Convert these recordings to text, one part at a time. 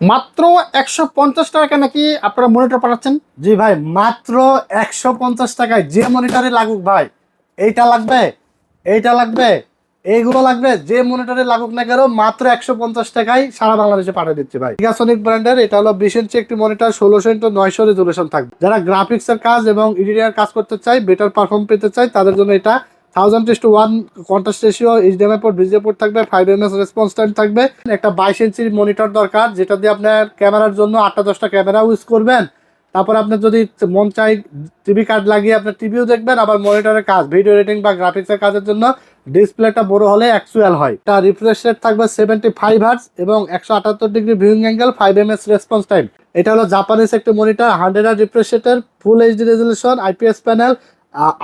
মাত্র 150 টাকা নাকি আপনারা মনিটর পাঠাচ্ছেন? জি ভাই, মাত্র 150 টাকায় যে মনিটরে লাগুক ভাই, এইটা লাগবে, এইটা লাগবে, এইগুলো লাগবে, যে মনিটরে লাগুক না কেন মাত্র 150 টাকায় সারা বাংলাদেশে পাঠিয়ে দিচ্ছি ভাই। গিগাসনিক ব্র্যান্ডের এটা হলো 20 ইঞ্চি একটি মনিটর, 1600 ইন্টু 900 রেজুলেশন থাকবে। যারা গ্রাফিক্স এর কাজ এবং এডিটিং কাজ করতে চাই, বেটার পারফর্ম পেতে চাই, তাদের জন্য এটা 1000:1 contrast ratio, HDMI port, VGA port থাকবে, 5 ms রেসপন্স টাইম থাকবে। একটা 22 ইঞ্চির মনিটর দরকার, যেটা দিয়ে আপনার ক্যামেরার জন্য 8টা 10টা ক্যামেরা ইউজ করবেন। তারপর আপনার যদি মন চাই টিভি কার্ড লাগিয়ে আপনার টিভিও দেখবেন, আবার মনিটরের কাজ, ভিডিও এডিটিং বা গ্রাফিক্সের কাজের জন্য ডিসপ্লেটা বড় হলে অ্যাকচুয়াল হয়। এটা রিফ্রেশ রেট থাকবে 75 হার্টজ এবং 178 degree viewing angle, 5 ms response time. এটা হলো জাপানিজ একটি মনিটর, 100 রিফ্রেশ রেটের, ফুল HD resolution, IPS panel,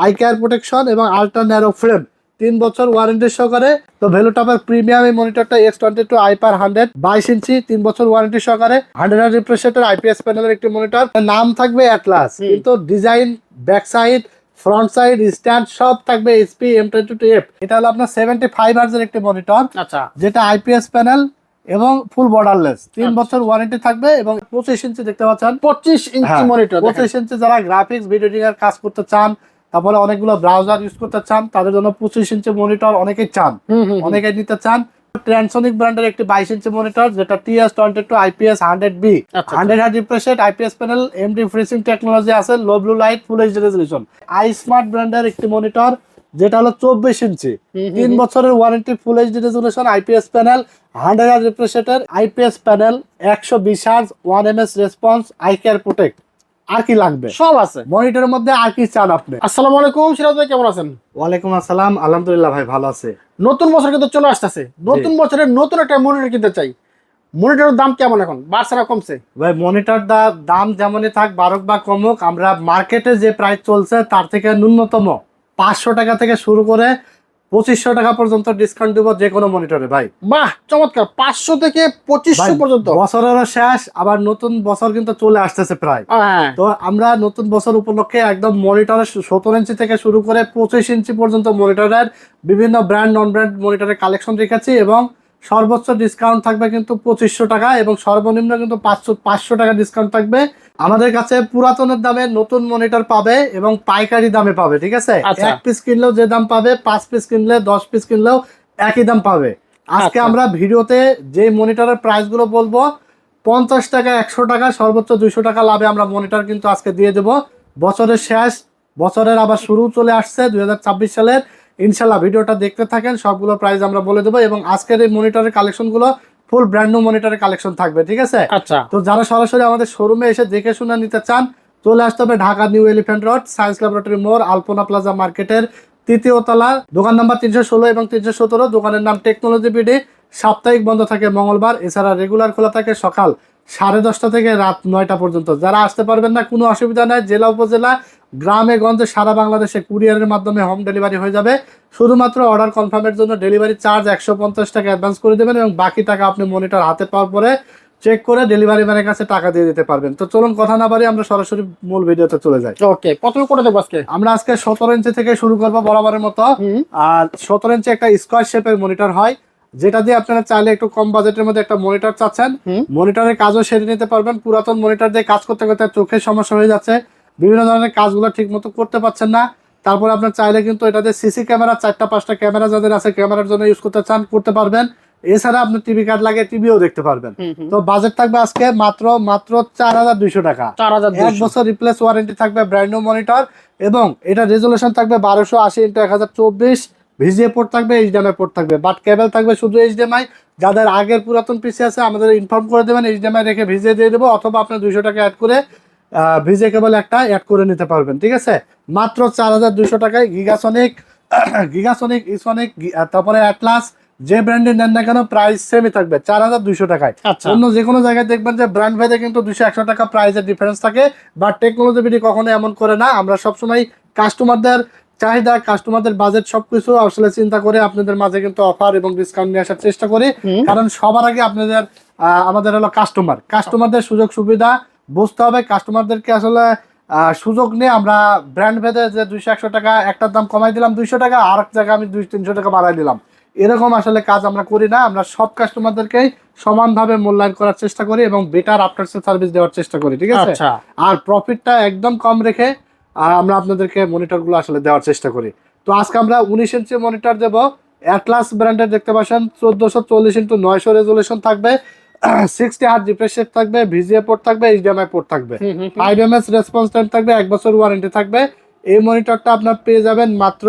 eye care protection এবং আল্ট্রা ন্যারো ফ্রেম, 3 বছর ওয়ারেন্টি সহকারে। তো ভ্যালুটপের প্রিমিয়াম এই মনিটরটা X22 আইপার 100, 22 ইঞ্চি, 3 বছর ওয়ারেন্টি সহকারে, 100 রিফ্রেশ রেটের আইপিএস প্যানেলের একটি মনিটর। নাম থাকবে অ্যাটলাস, কিন্তু design, back side, front side, stand সব থাকবে এইচপি M22F। এটা হলো আপনার 75 হার্জের একটি মনিটর, আচ্ছা, যেটা আইপিএস প্যানেল এবং ফুল বর্ডারলেস, 3 বছর ওয়ারেন্টি থাকবে এবং 25 ইঞ্চি দেখতে পাচ্ছেন, 25 ইঞ্চি মনিটর। 25 ইঞ্চি যারা গ্রাফিক্স ভিডিও এডিটিং এর কাজ করতে চান, তারপরে অনেকগুলো ব্রাউজার ইউজ করতে চান, তাদের জন্য 25 ইঞ্চি মনিটর অনেকেই চান, অনেকেই নিতে চান। ট্রান্সোনিক ব্র্যান্ডের একটি 22 ইঞ্চি মনিটর, যেটা TS22 IPS 100B, 100 hertz refresh rate, IPS panel, AMD FreeSync technology আছে, low blue light, full HD resolution. I smart ব্র্যান্ডের একটি মনিটর, যেটা হলো 24 ইঞ্চি, 3 বছরের warranty, full HD resolution, IPS panel, 100 hertz refresh রেটের, IPS panel, 120 hertz, 1 ms response, eye care protect. আর কি লাগবে? সব আছে মনিটরের মধ্যে আর কি চান আপনি? আসসালামু আলাইকুম সিরাজ ভাই, কেমন আছেন? ওয়ালাইকুম আসসালাম, আলহামদুলিল্লাহ ভাই, ভালো আছে। নতুন বছর কিন্তু চলে আসতেছে, নতুন বছরে নতুন একটা মনিটর কিনতে চাই। মনিটরের দাম কেমন এখন, বাড়ছে না কমছে? ভাই মনিটর দাম যেমনই থাক, বাড়ুক বা কমুক, আমরা মার্কেটে যে প্রাইস চলছে তার থেকে ন্যূনতম 500 টাকা থেকে শুরু করে 2500 টাকা পর্যন্ত ডিসকাউন্ট দিব যে কোনো মনিটরে ভাই। বাহ, চমৎকার। 500 থেকে 2500 পর্যন্ত। বছরেরও শেষ, আবার নতুন বছর কিন্তু চলে আসতেছে প্রায়। হ্যাঁ, তো আমরা নতুন বছর উপলক্ষে একদম মনিটরের 17 ইঞ্চি থেকে শুরু করে 25 ইঞ্চি পর্যন্ত মনিটরের বিভিন্ন ব্র্যান্ড নন ব্র্যান্ড মনিটরের কালেকশন রেখেছি, এবং সর্বোচ্চ ডিসকাউন্ট থাকবে কিন্তু 2500 টাকা, এবং সর্বনিম্ন কিন্তু 500 টাকা ডিসকাউন্ট থাকবে। আমাদের কাছে পুরাতনের দামে নতুন মনিটর পাবে এবং পাইকারি দামে পাবে, ঠিক আছে? আচ্ছা। 1 পিস কিনলেও যে দাম পাবে, 5 পিস কিনলে, 10 পিস কিনলেও একই দাম পাবে। আজকে আচ্ছা। আমরা ভিডিওতে যে মনিটরের প্রাইস গুলো বলবো, 50 টাকা, 100 টাকা, সর্বোচ্চ 200 টাকা লাভে আমরা মনিটর কিন্তু আজকে দিয়ে দেবো। বছরের শেষ, বছরের আবার শুরু চলে আসছে 2026 সালের। ইনশাল্লাহ ভিডিওটা দেখতে থাকেন, সবগুলো প্রাইস আমরা বলে দেবো, এবং আজকের এই মনিটরের কালেকশন গুলো ফুল ব্র্যান্ড নিউ মনিটরের কালেকশন থাকবে, ঠিক আছে? আচ্ছা, তো যারা সরাসরি আমাদের শোরুমে এসে দেখে শুনে নিতে চান, চলে আসতে হবে Dhaka new elephant road, science laboratory মোড়, আলপনা প্লাজা মার্কেটের 3য় তলা, দোকান নাম্বার 316 এবং 317। দোকানের নাম টেকনোলজি বিডি। সাপ্তাহিক বন্ধ থাকে মঙ্গলবার, এছাড়া রেগুলার খোলা থাকে সকাল 10:30 থেকে রাত 9টা পর্যন্ত। যারা আসতে পারবেন না, কোনো অসুবিধা নাই, জেলা উপজেলা, গ্রামে গঞ্জে সারা বাংলাদেশে কুরিয়ারের মাধ্যমে হোম ডেলিভারি হয়ে যাবে। শুধুমাত্র অর্ডার কনফার্মের জন্য ডেলিভারি চার্জ 150 টাকা অ্যাডভান্স করে দেবেন, এবং বাকি টাকা আপনি মনিটর হাতে পাওয়ার পরে চেক করে ডেলিভারি ম্যানের কাছে টাকা দিয়ে দিতে পারবেন। তো চলুন কথা না বাড়ি আমরা সরাসরি মূল ভিডিওতে চলে যাই। ওকে, প্রথমে করে দেবো আজকে। আমরা আজকে 17 ইঞ্চি থেকে শুরু করবো বরাবরের মতো। আর 17 ইঞ্চি একটা স্কোয়ার শেপের মনিটর হয়, যেটা দিয়ে আপনারা চাইলে একটু কম বাজেটের মধ্যে একটা মনিটর চাচ্ছেন, মনিটরের কাজও সেরে নিতে পারবেন। পুরাতন মনিটর দিয়ে কাজ করতে করতে চোখের সমস্যা হয়ে যাচ্ছে, বিভিন্ন ধরনের কাজগুলো ঠিক মতো করতে পারছেন না, তারপর আপনার চাইলে কিন্তু এটাতে সিসি ক্যামেরা, 4টা 5টা ক্যামেরা যাদের আছে, ক্যামেরার জন্য ইউজ করতে চান, করতে পারবেন। এছাড়া আপনি টিভি কার্ড লাগিয়ে টিভিও দেখতে পারবেন। তো বাজেট থাকবে আজকে মাত্র 4200 টাকা। 4200। 1 বছর রিপ্লেস ওয়ারেন্টি থাকবে, ব্র্যান্ড নিউ মনিটর, এবং এটা রেজুলেশন থাকবে 1280x1024, ভিজিএ পোর্ট থাকবে, এইচডিএমআই পোর্ট থাকবে, বাট কেবল থাকবে শুধু এইচডিএমআই। যাদের আগের পুরাতন পিসি আছে আমাদের ইনফর্ম করে দেবেন, এইচডিএমআই রেখে ভিজিএ দিয়ে দেবো, অথবা আপনার 200 টাকা অ্যাড করে ভিজিএ কেবল একটা অ্যাড করে নিতে পারবেন, ঠিক আছে? মাত্র 4200 টাকায় গিগাসনিক, ইসনিক, তারপরে অ্যাটলাস, যে ব্র্যান্ডের নেন না কেন প্রাইস সেমই থাকবে 4200 টাকায়। আচ্ছা। অন্য যে কোনো জায়গায় দেখবেন যে ব্র্যান্ড ভেদে কিন্তু 200-100 টাকা প্রাইসের ডিফারেন্স থাকে, বাট টেকনোলজি বিডি কখনো এমন করে না। আমরা সবসময় কাস্টমারদের চাহিদা, কাস্টমারদের বাজেট সবকিছু আসলে চিন্তা করে আপনাদের মাঝে কিন্তু অফার এবং ডিসকাউন্ট নিয়ে আসার চেষ্টা করি, কারণ সবার আগে আপনাদের আমাদের হলো কাস্টমারদের সুযোগ সুবিধা বুঝতে হবে। কাস্টমারদেরকে আসলে সুযোগ নিয়ে আমরা ব্র্যান্ড ভেদে যে 200-100 টাকা একটার দাম কমাই দিলাম 200 টাকা, আর এক জায়গায় আমি 200-300 টাকা বাড়াই দিলাম, এরকম আসলে কাজ আমরা করি না। আমরা সব কাস্টমারদেরকেই সমানভাবে মূল্যায়ন করার চেষ্টা করি এবং বেটার আফটার সেল সার্ভিস দেওয়ার চেষ্টা করি, ঠিক আছে। আচ্ছা আর প্রফিটটা একদম কম রেখে আমরা আপনাদেরকে মনিটরগুলো আসলে দেওয়ার চেষ্টা করি। তো আজকে আমরা 19 ইঞ্চি মনিটর দেবো। অ্যাটলাস ব্র্যান্ডের দেখতে পাচ্ছেন 1440x900 রেজুলেশন থাকবে, 60 হার্জ রিফ্রেশ রেট থাকবে, ভিজিএ পোর্ট থাকবে, এইচডিএমআই পোর্ট থাকবে, 5 ms রেসপন্স টাইম থাকবে, 1 বছর ওয়ারেন্টি থাকবে। এই মনিটরটা আপনার পেয়ে যাবেন মাত্র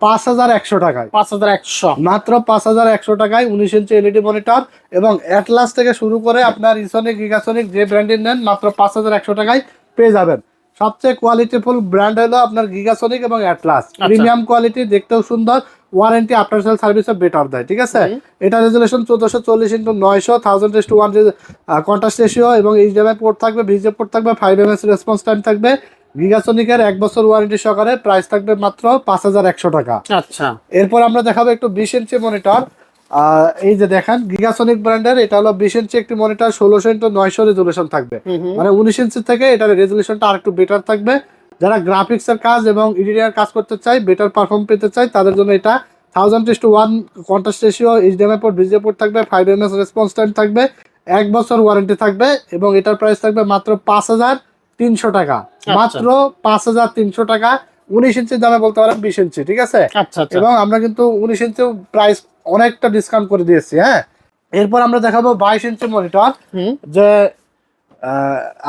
5100 টাকায়। 5100 মাত্র 5100 টাকায় 19 ইঞ্চি এলইডি মনিটর। এবং অ্যাটলাস থেকে শুরু করে আপনার ইসোনিক, গিগাসোনিক যে ব্র্যান্ডের নেন মাত্র 5100 টাকায় পেয়ে যাবেন। সবচেয়ে কোয়ালিটিফুল ব্র্যান্ড হলো আপনার গিগাসোনিক এবং অ্যাটলাস। প্রিমিয়াম কোয়ালিটি, দেখতেও সুন্দর, ওয়ারেন্টি আফটার সেল সার্ভিসও বেটার দেয়, ঠিক আছে। এটা রেজুলেশন 1440x900, 1000:1 কন্ট্রাস্ট রেশিও এবং এইচডিএমআই পোর্ট থাকবে, ভিজিএ পোর্ট থাকবে, 5 ms রেসপন্স টাইম থাকবে। গিগাসোনিকের 1 বছর ওয়ারেন্টি সহকারে, প্রাইস থাকবে মাত্র 5100 টাকা। আচ্ছা এরপর আমরা দেখাবো একটু 20 ইঞ্চি মনিটর। এই যে দেখেন গিগাসোনিক ব্র্যান্ডের, এটা হলো 20 ইঞ্চি একটি মনিটর, 1600x900 রেজুলেশন থাকবে। মানে 19 ইঞ্চি থেকে এটার রেজুলেশনটা আরেকটু বেটার থাকবে। যারা গ্রাফিক্স এর কাজ এবং এডিটিং কাজ করতে চায়, বেটার পারফর্ম পেতে চায়, তাদের জন্য এটা 1000:1 contrast ratio, HDMI port, VGA port থাকবে, 5 ms রেসপন্স টাইম থাকবে, 1 বছর ওয়ারেন্টি থাকবে এবং এটার প্রাইস থাকবে মাত্র 5300 টাকা। মাত্র 5300 টাকা। 19 ইঞ্চির দামে বলতে পারেন 20 ইঞ্চি, ঠিক আছে। আচ্ছা আচ্ছা এবং আমরা কিন্তু 19 ইঞ্চি প্রাইস অনেকটা ডিসকাউন্ট করে দিয়েছি, হ্যাঁ। এরপর আমরা দেখাবো 22 ইঞ্চি মনিটর, যে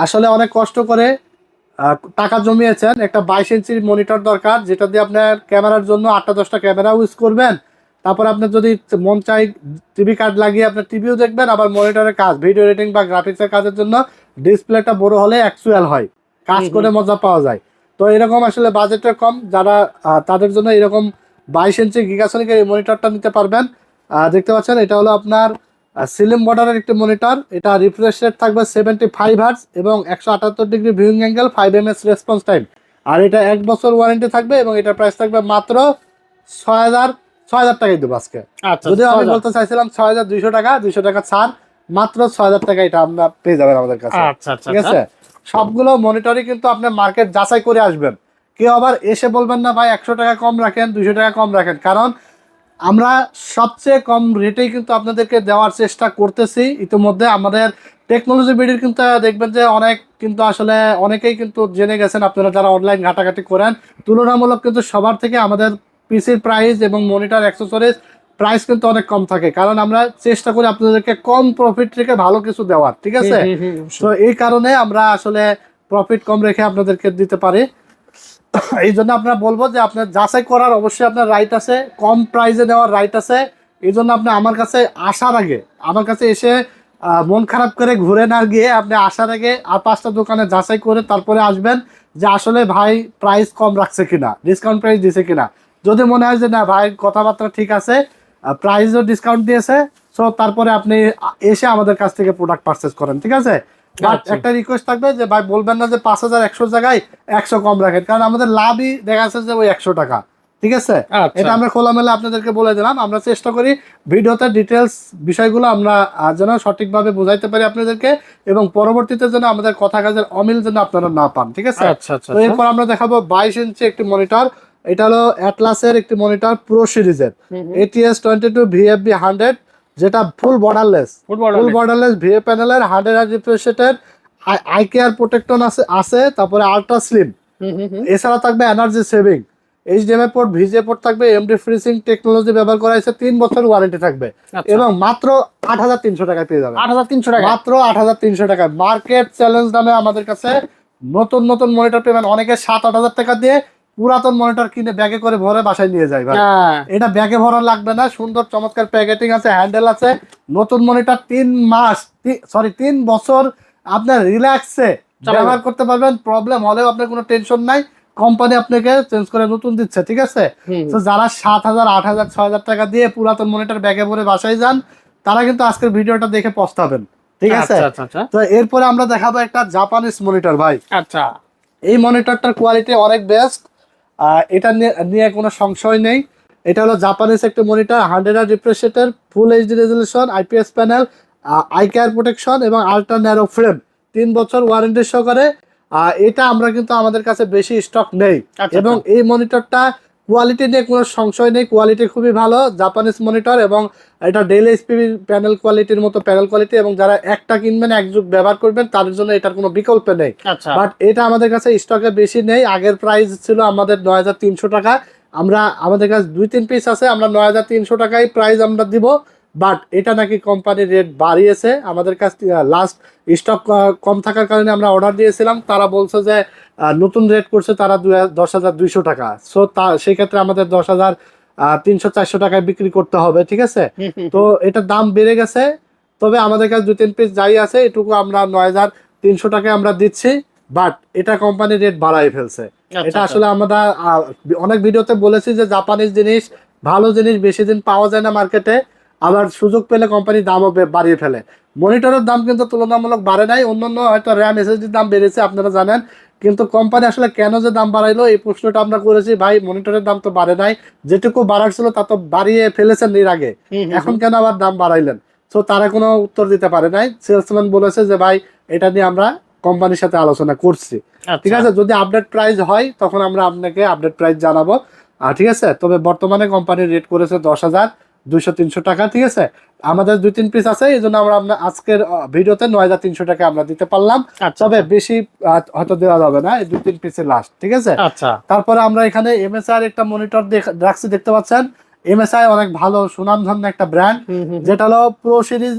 আসলে অনেক কষ্ট করে টাকা জমিয়েছেন, একটা 22 ইঞ্চির মনিটর দরকার, যেটা দিয়ে আপনার ক্যামেরার জন্য 8টা-10টা ক্যামেরা ইউজ করবেন। তারপর আপনার যদি মন চাই টিভি কার্ড লাগিয়ে আপনার টিভিও দেখবেন, আবার মনিটরের কাজ, ভিডিও এডিটিং বা গ্রাফিক্সের কাজের জন্য ডিসপ্লেটা বড় হলে অ্যাকচুয়াল হয়, কাজ করে মজা পাওয়া যায়। তো এরকম আসলে বাজেটটা কম যারা, তাদের জন্য এরকম 22 ইঞ্চি গিগাসোনিকের এই মনিটরটা নিতে পারবেন। দেখতে পাচ্ছেন এটা হলো আপনার সিলিম বর্ডারের একটি মনিটর। এটা রিফ্রেশ রেট থাকবে 75 হার্জ এবং 178 degree viewing angle, 5 ms response time. আর এটা 1 বছর ওয়ারেন্টি থাকবে এবং এটার প্রাইস থাকবে মাত্র 6000 টাকায় দেবো আজকে। আচ্ছা যদিও আমি বলতে চাইছিলাম 6200 টাকা, 200 টাকা ছাড়, মাত্র 6000 টাকা এটা আমরা পেয়ে যাবেন আমাদের কাছে, আচ্ছা আচ্ছা ঠিক আছে। সবগুলো মনিটরই কিন্তু আপনি মার্কেট যাচাই করে আসবেন। কেউ আবার এসে বলবেন না ভাই 100 টাকা কম রাখেন, 200 টাকা কম রাখেন, কারণ আমরা সবচেয়ে কম রেটেই কিন্তু আপনাদেরকে দেওয়ার চেষ্টা করতেছি। ইতিমধ্যে আমাদের টেকনোলজি ভিডিও কিন্তু দেখবেন যে অনেক কিন্তু আসলে অনেকেই কিন্তু জেনে গেছেন, আপনারা যারা অনলাইন ঘাটাঘাটি করেন, তুলনামূলক কিন্তু সবার থেকে আমাদের পিসির প্রাইস এবং মনিটর অ্যাক্সেসরিজ প্রাইস কিন্তু অনেক কম থাকে, কারণ আমরা চেষ্টা করি আপনাদেরকে কম প্রফিট রেখে ভালো কিছু দেওয়ার, ঠিক আছে। তো এই কারণে আমরা আসলে প্রফিট কম রেখে আপনাদেরকে দিতে পারি। এই জন্য আপনারা বলবো যে আপনার যাচাই করার অবশ্যই আপনার রাইট আছে, কম প্রাইসে দেওয়ার রাইট আছে। এই জন্য আপনি আমার কাছে আসার আগে, আমার কাছে এসে মন খারাপ করে ঘুরে না গিয়ে আপনি আসার আগে আর 5টা দোকানে যাচাই করে তারপরে আসবেন, যে আসলে ভাই প্রাইস কম রাখছে কিনা, ডিসকাউন্ট প্রাইস দিছে কিনা। যদি মনে হয় যে না ভাই কথাবার্তা ঠিক আছে, প্রাইসও ডিসকাউন্ট দিয়েছে, সো তারপরে আপনি এসে আমাদের কাছ থেকে প্রোডাক্ট পারচেস করেন, ঠিক আছে। বাট একটা রিকোয়েস্ট থাকবে যে ভাই বলবেন না যে 5100 জায়গায় 100 কম রাখেন, কারণ আমাদের লাভই দেখা যাচ্ছে যে ওই 100 টাকা, ঠিক আছে। এটা আমরা খোলামেলা আপনাদেরকে বলে দিলাম। আমরা চেষ্টা করি ভিডিওতে ডিটেলস বিষয়গুলো আমরা যেন সঠিকভাবে বোঝাইতে পারি আপনাদেরকে, এবং পরবর্তীতে যেন আমাদের কথা কাজের অমিল যেন আপনারা না পান, ঠিক আছে। তো এরপর আমরা দেখাবো 22 ইঞ্চি একটি মনিটর। এটা হলো অ্যাটলাসের একটি মনিটর প্রো সিরিজের, ATS 22 VFB 100, যেটা ফুল বর্ডারলেস ভিএ প্যানেলের 100 হার্জ রিফ্রেশ রেটের, আই কেয়ার প্রোটেক্টর আছে, তারপরে আলট্রা স্লিম, এছাড়া থাকবে energy saving, HDMI port, VGA port থাকবে, এমডি ফ্রিজিং টেকনোলজি ব্যবহার করা হয়েছে, 3 বছর ওয়ারেন্টি থাকবে এবং মাত্র 8300 টাকায় পেয়ে যাবেন। 8300 টাকা, মাত্র 8300 টাকায় মার্কেট চ্যালেঞ্জ দামে আমাদের কাছে নতুন নতুন মনিটর পেবেন। অনেকে 7-8000 টাকা দিয়ে পুরাতন মনিটর কিনে ব্যাগে করে ভরে বাসায় নিয়ে যায় ভাই, এটা ব্যাগে ভরা লাগবে না, সুন্দর চমৎকার প্যাকেটিং আছে, হ্যান্ডেল আছে। নতুন মনিটর 3 বছর আপনার রিল্যাক্সে ব্যবহার করতে পারবেন, প্রবলেম হলেও আপনার কোনো টেনশন নাই, কোম্পানি আপনাকে চেঞ্জ করে নতুন দিচ্ছে, ঠিক আছে। তো যারা 7000, 8000, 6000 টাকা দিয়ে পুরাতন মনিটর ব্যাগে ভরে বাসায় যান, তারা কিন্তু আজকের ভিডিওটা দেখে পস্তাবেন, ঠিক আছে। তো এরপরে আমরা দেখাবো একটা জাপানিজ মনিটর ভাই। আচ্ছা, এই মনিটরটার কোয়ালিটি অনেক বেস্ট, এটা নিয়ে কোনো সংশয় নেই। এটা হলো জাপানিজ একটা মনিটর, 100 হার্জ রিফ্রেশ রেটের, full HD resolution, IPS panel, eye care protection এবং আল্ট্রা ন্যারো ফ্রেম, 3 বছর ওয়ারেন্টি সহকারে। এটা আমরা কিন্তু আমাদের কাছে বেশি স্টক নেই, এবং এই মনিটরটা কোয়ালিটি নিয়ে কোনো সংশয় নেই, কোয়ালিটি খুবই ভালো, জাপানিজ মনিটর এবং এটা ডেল এইচপি প্যানেল কোয়ালিটির মতো প্যানেল কোয়ালিটি, এবং যারা একটা কিনবেন এক যুগ ব্যবহার করবেন তাদের জন্য এটার কোনো বিকল্প নেই। আচ্ছা বাট এটা আমাদের কাছে স্টকে বেশি নেই, আগের প্রাইস ছিল আমাদের 9300 টাকা, আমাদের কাছে 2-3 পিস আছে, আমরা 9300 টাকায় প্রাইস আমরা দিব। বাট এটা নাকি কোম্পানির রেট বাড়িয়েছে, আমাদের কাছে লাস্ট স্টক কম থাকার কারণে আমরা অর্ডার দিয়েছিলাম, তারা বলছে যে নতুন রেট করছে তারা 10,200 টাকা। সো সেই ক্ষেত্রে আমাদের 10,300-400 টাকায় বিক্রি করতে হবে, ঠিক আছে। তো এটার দাম বেড়ে গেছে, তবে আমাদের কাছে 2-3 পিস যাই আছে এটুকু আমরা 9,300 টাকায় আমরা দিচ্ছি। বাট এটা কোম্পানির রেট বাড়াই ফেলছে। এটা আসলে আমরা অনেক ভিডিওতে বলেছি যে জাপানিজ জিনিস, ভালো জিনিস বেশি দিন পাওয়া যায় না মার্কেটে, আবার সুযোগ পেলে কোম্পানি দামও বাড়িয়ে ফেলে। মনিটরের দাম কিন্তু তুলনামূলক বাড়ে নাই, অন্যান্য হয়তো র্যাম এসএসডির দাম বেড়েছে আপনারা জানেন, কিন্তু কোম্পানি আসলে কেন যে দাম বাড়াইলো এই প্রশ্নটা আমরা করেছি। ভাই মনিটরের দাম তো বাড়ে নাই, যেটুকু বাড়ার ছিল তা তো বাড়িয়ে ফেলেছেন এর আগে, এখন কেন আবার দাম বাড়াইলেন? তো তারা কোনো উত্তর দিতে পারে নাই। সেলসম্যান বলেছে যে ভাই এটা নিয়ে আমরা কোম্পানির সাথে আলোচনা করছি, ঠিক আছে, যদি আপডেট প্রাইস হয় তখন আমরা আপনাকে আপডেট প্রাইস জানাবো। ঠিক আছে, তবে বর্তমানে কোম্পানির রেট করেছে 10,200-300 টাকা, ঠিক আছে। আমাদের 2-3 পিস আছে, এই জন্য আমরা আজকের ভিডিওতে 9,300 টাকা আমরা দিতে পারলাম। তবে বেশি হয়তো দেওয়া যাবে না, এই 2-3 পিসের লাস্ট, ঠিক আছে। আচ্ছা তারপরে আমরা এখানে এমএসআই একটা মনিটর রাখছি, দেখতে পাচ্ছেন। এমএসআই অনেক ভালো সুনামধন্য একটা ব্র্যান্ড, যেটা হলো প্রো সিরিজ,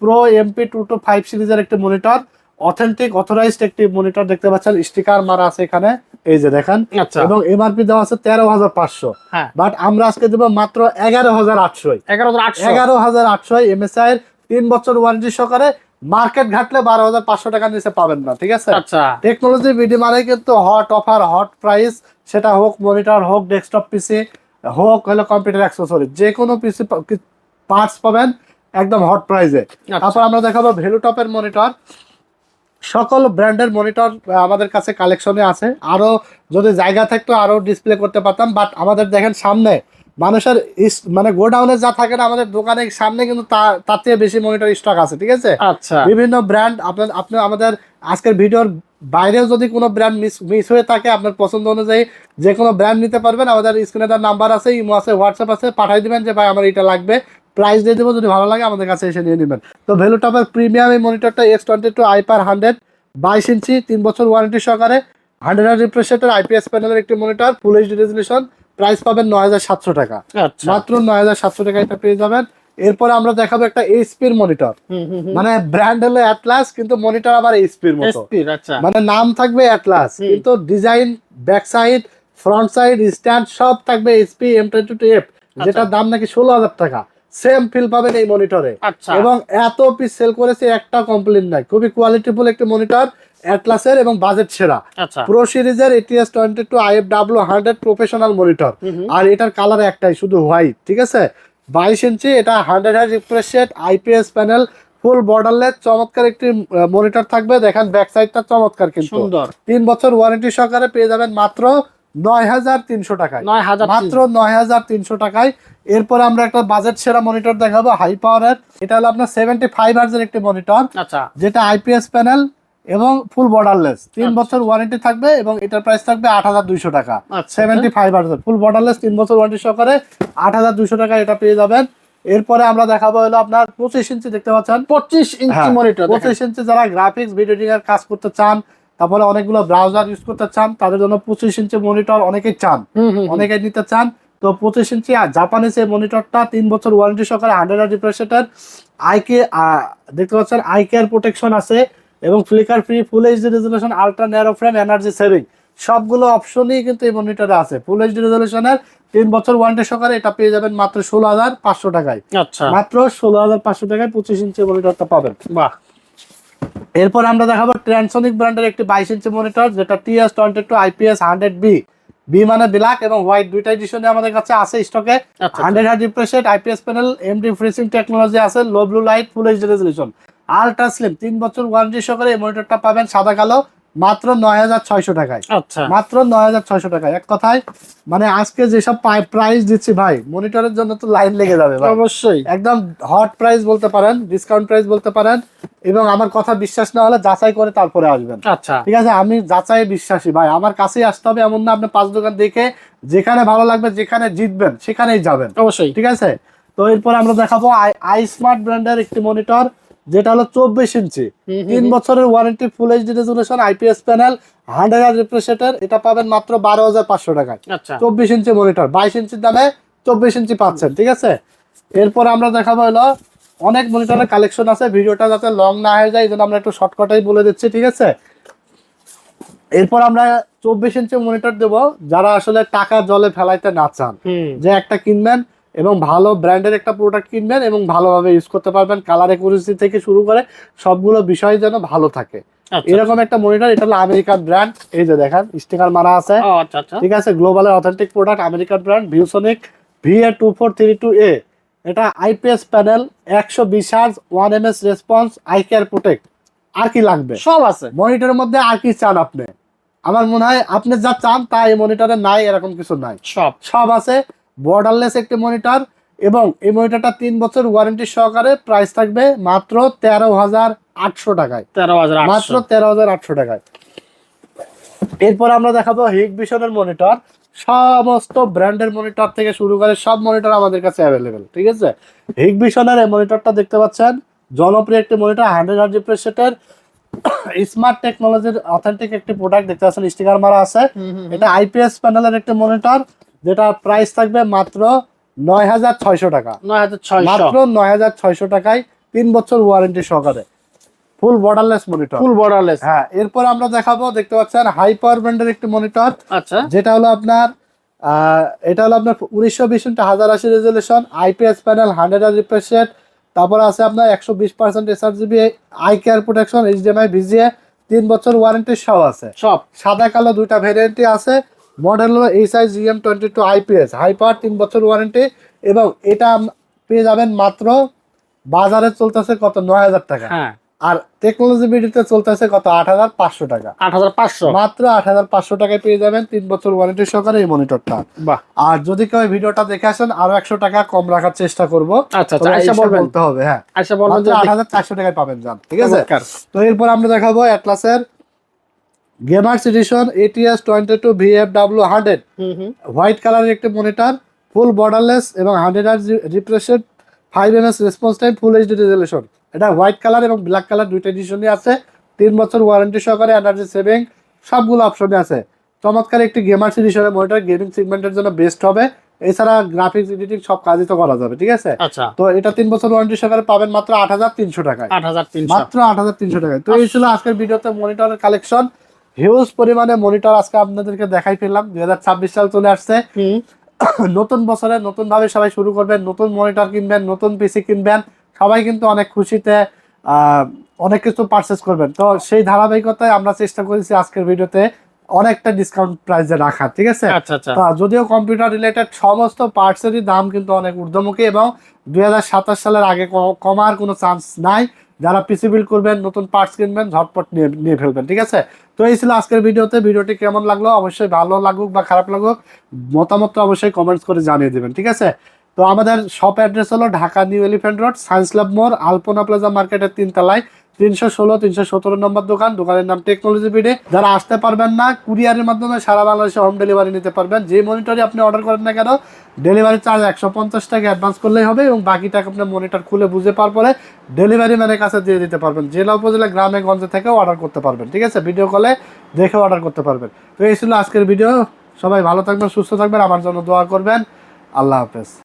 প্রো MP 225 সিরিজের একটা মনিটর, অথেন্টিক অথরাইজড একটি মনিটর দেখতে পাচ্ছেন, স্টিকার মারা আছে এখানে, এই যে দেখেন। আচ্ছা এবং এমআরপি দেওয়া আছে 13,500, হ্যাঁ বাট আমরা আজকে দেবো মাত্র 11,800। 11,800 এমএসআই এর 3 বছর ওয়ারেন্টি সহকারে, মার্কেট ঘাটলে 12,500 টাকার নিচে পাবেন না, ঠিক আছে। আচ্ছা টেকনোলজি ভিডি মানে কিন্তু হট অফার, হট প্রাইস, সেটা হোক মনিটর, হোক ডেস্কটপ পিসি, হোক হলো কম্পিউটার অ্যাক্সেসরি, যে কোনো পিসি পার্টস পাবেন একদম হট প্রাইসে। তারপর আমরা দেখাবো ভ্যালুটপের মনিটর, সকল ব্র্যান্ডের মনিটর আমাদের কাছে কালেকশনে আছে, আরো যদি জায়গা থাকতো আরো ডিসপ্লে করতে পারতাম, বাট আমাদের দেখেন সামনে মানুষের মানে গোডাউনে যা থাকে না, আমাদের দোকানের সামনে কিন্তু তার থেকে বেশি মনিটর স্টক আছে, ঠিক আছে। আচ্ছা বিভিন্ন ব্র্যান্ড আপনি আমাদের আজকের ভিডিওর বাইরেও যদি কোনো ব্র্যান্ড মিস হয়ে থাকে, আপনার পছন্দ অনুযায়ী যে কোনো ব্র্যান্ড নিতে পারবেন। আমাদের স্ক্রিনে তার নাম্বার আছে, ইমো আছে, হোয়াটসঅ্যাপ আছে, পাঠিয়ে দিবেন যে ভাই আমার এটা লাগবে, প্রাইস দিয়ে দেবো, যদি ভালো লাগে আমাদের কাছে এসে নিয়ে নেবেন। তো ভ্যালুটপের প্রিমিয়াম এই মনিটরটা X22 আইপার 100, 22 ইঞ্চি, 3 বছর ওয়ারেন্টি সহকারে, 100 রিফ্রেশ রেটের আইপিএস প্যানেলের একটি মনিটর, ফুল এইচডি রেজলিউশন, প্রাইস পাবেন 9,700 টাকা, মাত্র 9,700 টাকা এটা পেয়ে যাবেন। এরপরে আমরা দেখাবো একটা এইচপির মনিটর, মানে ব্র্যান্ড হলো অ্যাটলাস, কিন্তু মনিটর আবার এইচপির মতো, মানে নাম থাকবে অ্যাটলাস কিন্তু design, back side, front side, stand সব থাকবে এইচপি M22F, যেটার দাম নাকি 16,000 টাকা। সেম ফিল পাবেন এই মনিটরে, এবং এত পিস সেল করেছে, একটা কমপ্লেন নাই, খুবই কোয়ালিটিফুল একটি মনিটর, অ্যাটলাসের এবং বাজেট সেরা প্রো সিরিজের ATS 22 IFW 100 প্রফেশনাল মনিটর। আর এটার কালার একটাই, শুধু হোয়াইট, ঠিক আছে। 22 ইঞ্চি, এটা 100 রিফ্রেশ রেট, আইপিএস প্যানেল, ফুল বর্ডারলেস, চমৎকার একটি মনিটর থাকবে। দেখেন ব্যাক সাইডটা চমৎকার, কিন্তু সুন্দর, 3 বছর ওয়ারেন্টি সহকারে পেয়ে যাবেন মাত্র 9,300 টাকায়, মাত্র 9,300 টাকায়। এরপর আমরা একটা বাজেট সেরা মনিটর দেখাবো, হাই পাওয়ারের, এটা হলো আপনার 75 হার্জের একটি মনিটর, যেটা আইপিএস প্যানেল এবং ফুল বর্ডারলেস, 3 বছর ওয়ারেন্টি থাকবে, এবং এটার প্রাইস থাকবে 8,200 টাকা। 75 হার্জের ফুল বর্ডারলেস, 3 বছর ওয়ারেন্টি সহকারে, 8,200 টাকা এটা পেয়ে যাবেন। এরপরে আমরা দেখাবো হলো আপনার 25 ইঞ্চি, দেখতে পাচ্ছেন 25 ইঞ্চি মনিটর। 25 ইঞ্চি যারা গ্রাফিক্স ভিডিও এডিটিং কাজ করতে চান, তারপরে অনেকগুলো ব্রাউজার ইউজ করতে চান, তাদের জন্য 25 ইঞ্চি মনিটর অনেকেই চান, অনেকেই নিতে চান। তো 25 ইঞ্চি জাপানিজ এই মনিটরটা, 3 বছর ওয়ারেন্টি সহকারে, 100 রিফ্রেশ রেটের, আইকে দেখতে পাচ্ছেন আই কেয়ার প্রোটেকশন আছে, এবং ফ্লিকার ফ্রি, ফুল HD resolution, ultra narrow frame, energy saving, সবগুলো অপশনই কিন্তু এই মনিটরে আছে। ফুল এইচডি রেজলিউশনের 3 বছর ওয়ারেন্টি সহকারে এটা পেয়ে যাবেন মাত্র 16,500 টাকায়, মাত্র 16,500 টাকায় 25 ইঞ্চি মনিটরটা পাবেন। বাহ। এরপর আমরা দেখাবো ট্রান্সোনিক ব্র্যান্ডের একটি 22 ইঞ্চি মনিটর, যেটা TS 22 IPS 100B, বি মানে ব্ল্যাক এবং হোয়াইট দুইটা এডিশনে আমাদের কাছে আছে স্টকে। 100 refresh rate, IPS panel, AMD FreeSync technology আছে, low blue light, full HD resolution, ultra slim, 3 বছর ওয়ারেন্টি সহকারে এই মনিটরটা পাবেন সাদা কালো, মাত্র 9600 টাকায়। আচ্ছা মাত্র 9600 টাকায়। এক কথায় মানে আজকে যেসব প্রাইস দিচ্ছি ভাই, মনিটরের জন্য তো লাইন লেগে যাবে ভাই। অবশ্যই একদম হট প্রাইস বলতে পারেন, ডিসকাউন্ট প্রাইস বলতে পারেন, এবং আমার কথা বিশ্বাস না হলে যাচাই করে তারপরে আসবেন। আচ্ছা ঠিক আছে, আমি যাচাই বিশ্বাসী ভাই, আমার কাছেই আসতে হবে এমন না আপনি 5 দোকান দেখে যেখানে ভালো লাগবে, যেখানে জিতবেন সেখানেই যাবেন। অবশ্যই ঠিক আছে, তো এরপর আমরা দেখাবো আই স্মার্ট ব্র্যান্ডের একটি মনিটর, যেটা হলো 24 ইঞ্চি, 3 বছরের warranty, full HD resolution, IPS panel, 100 refresh rate. এটা পাবেন মাত্র 12500 টাকায়। আচ্ছা 24 ইঞ্চি মনিটর, 22 ইঞ্চির দামে 24 ইঞ্চি পাচ্ছেন। ঠিক আছে, এরপর আমরা দেখাবো হলো অনেক মনিটরের কালেকশন আছে, ভিডিওটা যাতে লং না হয়ে যায় এই জন্য আমরা একটু শর্টকাটেই বলে দিচ্ছি। ঠিক আছে, এরপর আমরা 24 ইঞ্চি মনিটর দেব যারা আসলে টাকা জলে ফেলাইতে না চান, যে একটা কিনবেন এবং ভালো ব্র্যান্ডের একটা প্রোডাক্ট কিনবেন এবং ভালোভাবে ইউজ করতে পারবেন, কালার একুরেসি থেকে শুরু করে সবগুলো বিষয় যেন ভালো থাকে, এরকম একটা মনিটর। এটা হলো আমেরিকান ব্র্যান্ড, এই যে দেখেন স্টিকার মারা আছে। আচ্ছা আচ্ছা ঠিক আছে, গ্লোবালের authentic product, American brand, ViewSonic VA2432A। এটা IPS panel, 120 hertz, 1 ms response, eye care protect. আর কি লাগবে? সব আছে মনিটরের মধ্যে আর কি চান আপনি? আমার মনে হয় আপনি যা চান তা এই মনিটরে নাই, এরকম কিছু নাই, সব সব আছে। বর্ডারলেস একটি মনিটর, এবং এই মনিটরটা 3 বছর ওয়ারেন্টি সহকারে। প্রাইস থাকবে মাত্র 13800 টাকায়। 13800 মাত্র 13800 টাকায়। এরপর আমরা দেখাবো হিগবিশনের মনিটর, সমস্ত ব্র্যান্ডের মনিটর থেকে শুরু করে সব মনিটর আমাদের কাছে অ্যাভেলেবেল। ঠিক আছে, হিগবিশনের এই মনিটরটা দেখতে পাচ্ছেন, জনপ্রিয় একটি মনিটর, 100 হার্জ রিফ্রেশ রেটের, স্মার্ট টেকনোলজির অথেন্টিক একটি প্রোডাক্ট। দেখতে পাচ্ছেন স্টিকার মারা আছে। এটা আইপিএস প্যানেলের একটি মনিটর, যেটা প্রাইস থাকবে মাত্র 9600 টাকা। 9600 মাত্র 9600 টাকায় 3 বছর ওয়ারেন্টি সহকারে, ফুল বর্ডারলেস মনিটর। ফুল বর্ডারলেস। হ্যাঁ, এরপর আমরা দেখাবো, দেখতে পাচ্ছেন হাই পাওয়ার ব্র্যান্ডের একটি মনিটর, আচ্ছা যেটা হলো আপনার এটা হলো আপনার 1920x1080 resolution, IPS panel, 100 hertz refresh rate. তারপর আছে আপনার 120% sRGB, eye care protection, HDMI, VGA, 3 বছর ওয়ারেন্টি সহ আছে। সব সাদা কালো দুইটা ভেরিয়েন্টই আছে। মডেল হলো HI GM22 IPS, high power, 3 বছর ওয়ারেন্টি, এবং এটা পেয়ে যাবেন মাত্র বাজারে চলতেছে কত, 9000 টাকা। হ্যাঁ, আর টেকনোলজি বিডিতে চলতেছে কত, 8500 টাকা। 8500 মাত্র 8500 টাকায় পেয়ে যাবেন 3 বছর ওয়ারেন্টি সহকারে এই মনিটরটা। বাহ। আর যদি কেউ এই ভিডিওটা দেখে আসেন, আরো 100 টাকা কম রাখার চেষ্টা করব। আচ্ছা তবে আচ্ছা এসে বলবেন, বলতে হবে, হ্যাঁ, আচ্ছা বলবেন যে 8400 টাকায় পাবেন যান। ঠিক আছে, চমৎকার। তো এরপর আমরা দেখাবো অ্যাটলাসের gamers addition ATS22 VFW100, white কালারের একটি মনিটর, ফুল বর্ডারলেস এবং 100 hertz refresh rate, 5 ms response time, full HD resolution. এটা হোয়াইট কালার এবং ব্ল্যাক কালার দুইটা এডিশনই আছে। 3 বছর ওয়ারেন্টি সহকারে, এনার্জি সেভিং, সবগুলো অপশনে আছে। চমৎকার একটি গেমার্স এডিশনের মনিটর, গেমিং সেগমেন্টের জন্য বেস্ট হবে। এছাড়া গ্রাফিক্স এডিটিং সব কাজই তো করা যাবে। ঠিক আছে, আচ্ছা তো এটা 3 বছর ওয়ারেন্টি সহকারে পাবেন মাত্র 8300 টাকায়। 8300 মাত্র 8300 টাকায়। তো এই ছিল আজকের ভিডিওতে মনিটরের কালেকশন। হিউজ পরিমাণে মনিটর আজকে আপনাদেরকে দেখাই ফেললাম। 2026 সাল চলে আসছে, নতুন বছরে নতুন ভাবে সবাই শুরু করবেন, নতুন মনিটর কিনবেন, নতুন পিসি কিনবেন, সবাই কিন্তু অনেক খুশিতে অনেক কিছু পারচেস করবেন। তো সেই ধারাবাহিকতায় আমরা চেষ্টা করেছি আজকের ভিডিওতে অনেকটা ডিসকাউন্ট প্রাইসে রাখা। ঠিক আছে, আচ্ছা আচ্ছা তো যদিও কম্পিউটার রিলেটেড সমস্ত পার্টসেরই দাম কিন্তু অনেক ঊর্ধ্বমুখী, এবং 2027 সালের আগে কমার কোনো চান্স নাই। যারা পিসি বিল্ড করবেন, নতুন পার্টস কিনবেন, ঝটপট নিয়ে ফেলবেন। ঠিক আছে, তো এই ছিল আজকের ভিডিওতে। ভিডিওটি কেমন লাগলো অবশ্যই, ভালো লাগুক বা খারাপ লাগুক, মতামতটা অবশ্যই কমেন্টস করে জানিয়ে দেবেন। ঠিক আছে, তো আমাদের শপ অ্যাড্রেস হলো Dhaka new elephant road, science lab মোড়, আলপনা প্লাজা মার্কেটের 3 তলায়, 316-317 নম্বর দোকান। দোকানের নাম টেকনোলজি বিডি। যারা আসতে পারবেন না, কুরিয়ারের মাধ্যমে সারা বাংলাদেশে হোম ডেলিভারি নিতে পারবেন। যে মনিটরই আপনি অর্ডার করেন না কেন, ডেলিভারি চার্জ 150 টাকা অ্যাডভান্স করলেই হবে, এবং বাকি টাকা আপনার মনিটর খুলে বুঝে পাওয়ার পরে ডেলিভারি ম্যানের কাছে দিয়ে দিতে পারবেন। জেলা উপজেলা গ্রামে গঞ্জে থেকেও অর্ডার করতে পারবেন। ঠিক আছে, ভিডিও কলে দেখে অর্ডার করতে পারবেন। তো এই ছিল আজকের ভিডিও। সবাই ভালো থাকবেন, সুস্থ থাকবেন, আমার জন্য দোয়া করবেন। আল্লাহ হাফেজ।